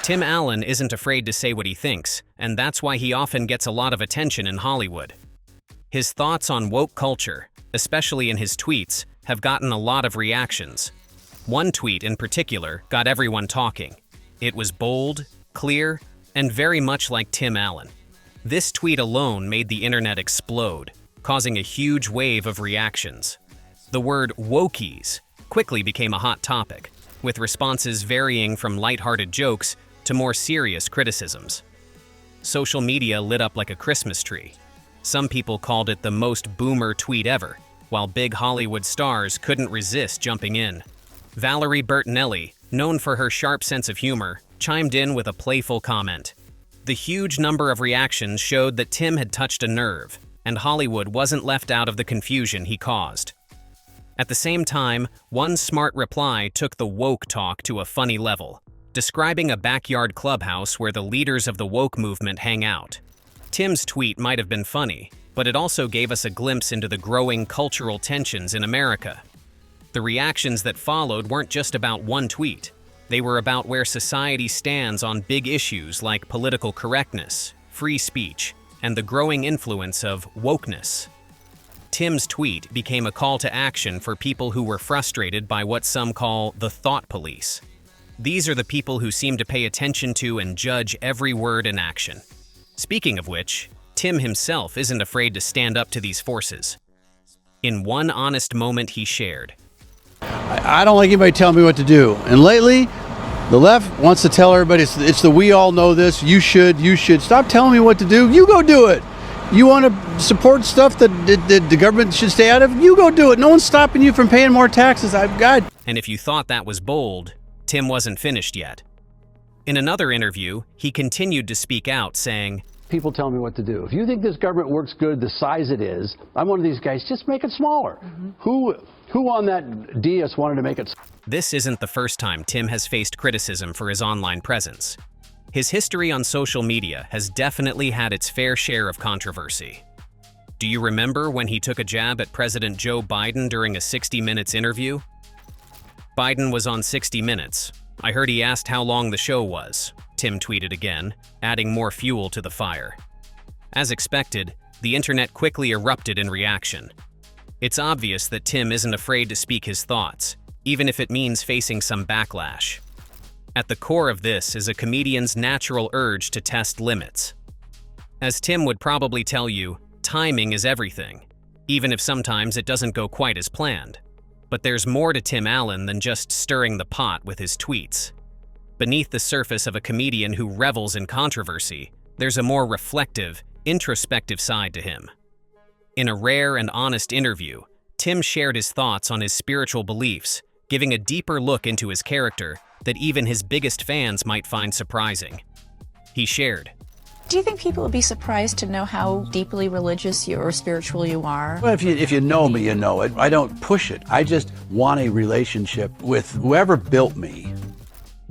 Tim Allen isn't afraid to say what he thinks, and that's why he often gets a lot of attention in Hollywood. His thoughts on woke culture, especially in his tweets, have gotten a lot of reactions. One tweet in particular got everyone talking. It was bold, clear, and very much like Tim Allen. This tweet alone made the internet explode, causing a huge wave of reactions. The word wokies quickly became a hot topic, with responses varying from lighthearted jokes to more serious criticisms. Social media lit up like a Christmas tree. Some people called it the most boomer tweet ever, while big Hollywood stars couldn't resist jumping in. Valerie Bertinelli, known for her sharp sense of humor, chimed in with a playful comment. The huge number of reactions showed that Tim had touched a nerve, and Hollywood wasn't left out of the confusion he caused. At the same time, one smart reply took the woke talk to a funny level, describing a backyard clubhouse where the leaders of the woke movement hang out. Tim's tweet might have been funny, but it also gave us a glimpse into the growing cultural tensions in America. The reactions that followed weren't just about one tweet. They were about where society stands on big issues like political correctness, free speech, and the growing influence of wokeness. Tim's tweet became a call to action for people who were frustrated by what some call the thought police. These are the people who seem to pay attention to and judge every word and action. Speaking of which, Tim himself isn't afraid to stand up to these forces. In one honest moment he shared, I don't like anybody telling me what to do. And lately, the left wants to tell everybody it's the we all know this, you should. Stop telling me what to do, you go do it. You want to support stuff that the government should stay out of, you go do it. No one's stopping you from paying more taxes. And if you thought that was bold, Tim wasn't finished yet. In another interview, he continued to speak out, saying, people tell me what to do. If you think this government works good the size it is, I'm one of these guys, just make it smaller. Who on that dais wanted to make it smaller? This isn't the first time Tim has faced criticism for his online presence. His history on social media has definitely had its fair share of controversy. Do you remember when he took a jab at President Joe Biden during a 60 Minutes interview? Biden was on 60 Minutes. I heard he asked how long the show was, Tim tweeted again, adding more fuel to the fire. As expected, the internet quickly erupted in reaction. It's obvious that Tim isn't afraid to speak his thoughts, even if it means facing some backlash. At the core of this is a comedian's natural urge to test limits. As Tim would probably tell you, timing is everything, even if sometimes it doesn't go quite as planned. But there's more to Tim Allen than just stirring the pot with his tweets. Beneath the surface of a comedian who revels in controversy, there's a more reflective, introspective side to him. In a rare and honest interview, Tim shared his thoughts on his spiritual beliefs, giving a deeper look into his character that even his biggest fans might find surprising. He shared, do you think people would be surprised to know how deeply religious or spiritual you are? Well, if you know me, you know it. I don't push it. I just want a relationship with whoever built me.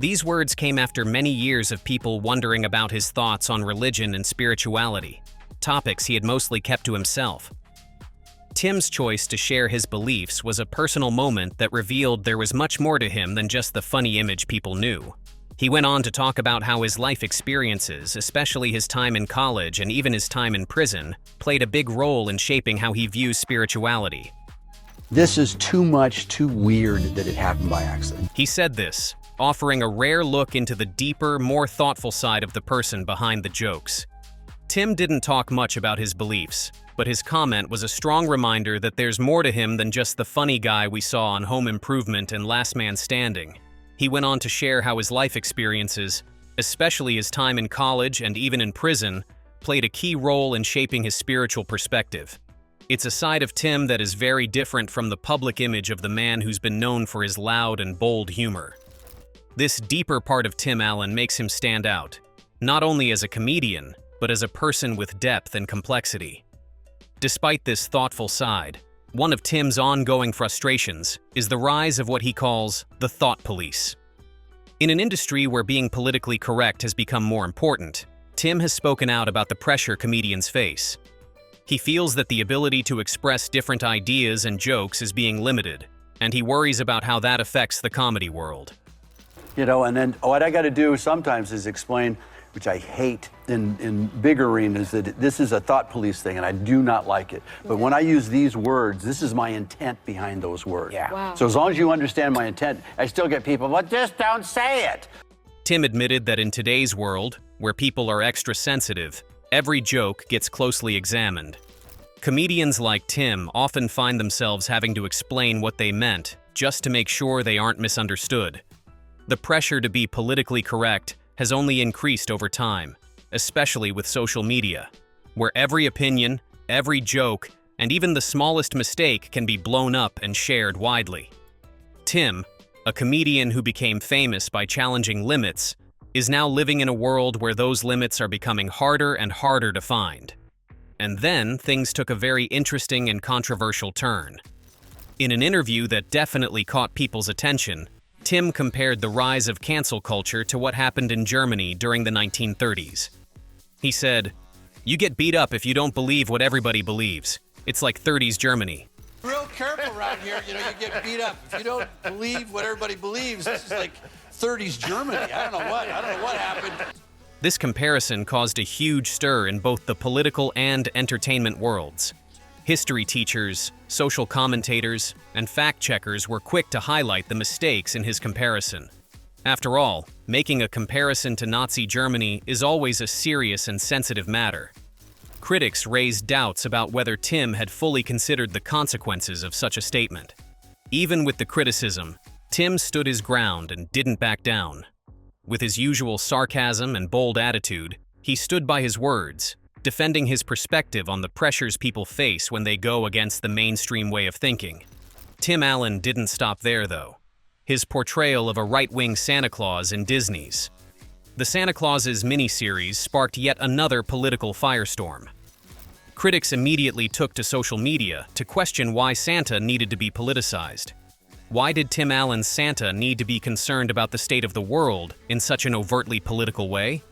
These words came after many years of people wondering about his thoughts on religion and spirituality, topics he had mostly kept to himself. Tim's choice to share his beliefs was a personal moment that revealed there was much more to him than just the funny image people knew. He went on to talk about how his life experiences, especially his time in college and even his time in prison, played a big role in shaping how he views spirituality. This is too much, too weird that it happened by accident. He said this, offering a rare look into the deeper, more thoughtful side of the person behind the jokes. Tim didn't talk much about his beliefs, but his comment was a strong reminder that there's more to him than just the funny guy we saw on Home Improvement and Last Man Standing. He went on to share how his life experiences, especially his time in college and even in prison, played a key role in shaping his spiritual perspective. It's a side of Tim that is very different from the public image of the man who's been known for his loud and bold humor. This deeper part of Tim Allen makes him stand out, not only as a comedian, but as a person with depth and complexity. Despite this thoughtful side, one of Tim's ongoing frustrations is the rise of what he calls the thought police. In an industry where being politically correct has become more important, Tim has spoken out about the pressure comedians face. He feels that the ability to express different ideas and jokes is being limited, and he worries about how that affects the comedy world. You know, and then what I got to do sometimes is explain, which I hate in big arenas, that this is a thought police thing, and I do not like it. But when I use these words, this is my intent behind those words. Yeah. Wow. So as long as you understand my intent, I still get people, well, just don't say it. Tim admitted that in today's world, where people are extra sensitive, every joke gets closely examined. Comedians like Tim often find themselves having to explain what they meant just to make sure they aren't misunderstood. The pressure to be politically correct has only increased over time, especially with social media, where every opinion, every joke, and even the smallest mistake can be blown up and shared widely. Tim, a comedian who became famous by challenging limits, is now living in a world where those limits are becoming harder and harder to find. And then things took a very interesting and controversial turn. In an interview that definitely caught people's attention, Tim compared the rise of cancel culture to what happened in Germany during the 1930s. He said, "You get beat up if you don't believe what everybody believes. It's like 30s Germany." Real careful around here, you know, you get beat up. If you don't believe what everybody believes, this is like 30s Germany. I don't know what happened. This comparison caused a huge stir in both the political and entertainment worlds. History teachers, social commentators, and fact-checkers were quick to highlight the mistakes in his comparison. After all, making a comparison to Nazi Germany is always a serious and sensitive matter. Critics raised doubts about whether Tim had fully considered the consequences of such a statement. Even with the criticism, Tim stood his ground and didn't back down. With his usual sarcasm and bold attitude, he stood by his words, defending his perspective on the pressures people face when they go against the mainstream way of thinking. Tim Allen didn't stop there, though. His portrayal of a right-wing Santa Claus in Disney's The Santa Claus's miniseries sparked yet another political firestorm. Critics immediately took to social media to question why Santa needed to be politicized. Why did Tim Allen's Santa need to be concerned about the state of the world in such an overtly political way?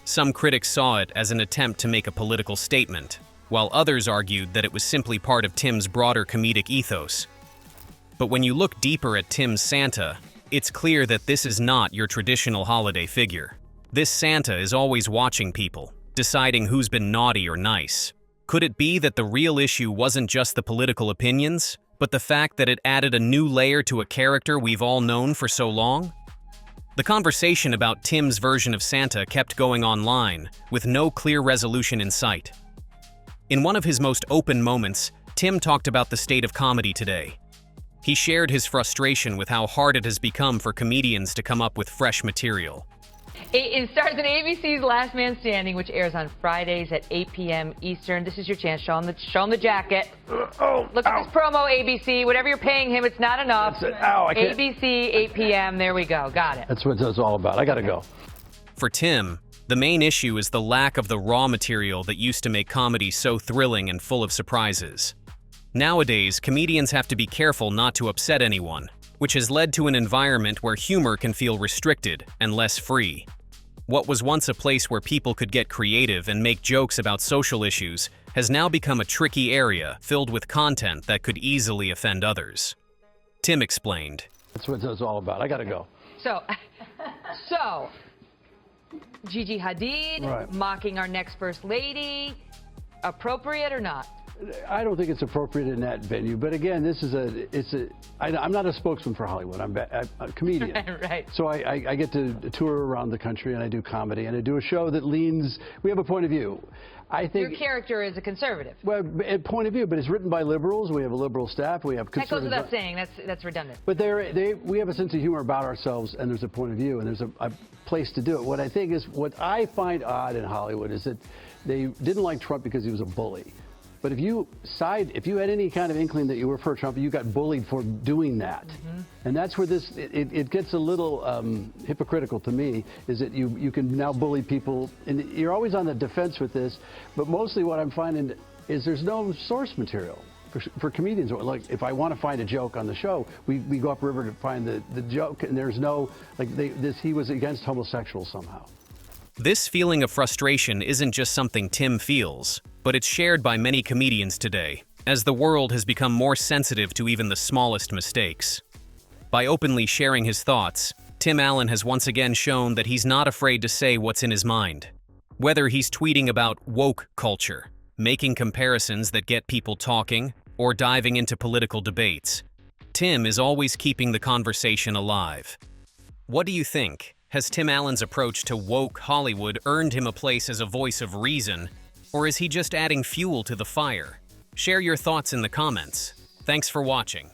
Some critics saw it as an attempt to make a political statement, while others argued that it was simply part of Tim's broader comedic ethos. But when you look deeper at Tim's Santa, it's clear that this is not your traditional holiday figure. This Santa is always watching people, deciding who's been naughty or nice. Could it be that the real issue wasn't just the political opinions, but the fact that it added a new layer to a character we've all known for so long? The conversation about Tim's version of Santa kept going online, with no clear resolution in sight. In one of his most open moments, Tim talked about the state of comedy today. He shared his frustration with how hard it has become for comedians to come up with fresh material. It stars in ABC's Last Man Standing, which airs on Fridays at 8 p.m. Eastern. This is your chance. Show him the jacket. Look at this promo, ABC. Whatever you're paying him, it's not enough. I can't. ABC, 8 p.m. There we go. Got it. That's what it's all about. I got to go. For Tim, the main issue is the lack of the raw material that used to make comedy so thrilling and full of surprises. Nowadays, comedians have to be careful not to upset anyone, which has led to an environment where humor can feel restricted and less free. What was once a place where people could get creative and make jokes about social issues has now become a tricky area filled with content that could easily offend others. Tim explained. That's what it's all about. I got to go. So, Gigi Hadid Right. mocking our next First Lady, appropriate or not? I don't think it's appropriate in that venue, but again, I'm not a spokesman for Hollywood. I'm a comedian. Right. So I get to tour around the country and I do comedy and I do a show that leans, we have a point of view. I think Your character is a conservative. well, a point of view, but it's written by liberals. We have a liberal staff. We have That goes conservative. without saying. That's redundant. But we have a sense of humor about ourselves, and there's a point of view, and there's a place to do it. What I find odd in Hollywood is that they didn't like Trump because he was a bully. But if you had any kind of inkling that you were for Trump, you got bullied for doing that. Mm-hmm. And that's where it gets a little hypocritical to me, is that you can now bully people, and you're always on the defense with this, but mostly what I'm finding is there's no source material. For comedians, like if I want to find a joke on the show, we go upriver to find the joke, and there's no, he was against homosexuals somehow. This feeling of frustration isn't just something Tim feels, but it's shared by many comedians today, as the world has become more sensitive to even the smallest mistakes. By openly sharing his thoughts, Tim Allen has once again shown that he's not afraid to say what's in his mind. Whether he's tweeting about woke culture, making comparisons that get people talking, or diving into political debates, Tim is always keeping the conversation alive. What do you think? Has Tim Allen's approach to woke Hollywood earned him a place as a voice of reason, or is he just adding fuel to the fire? Share your thoughts in the comments. Thanks for watching.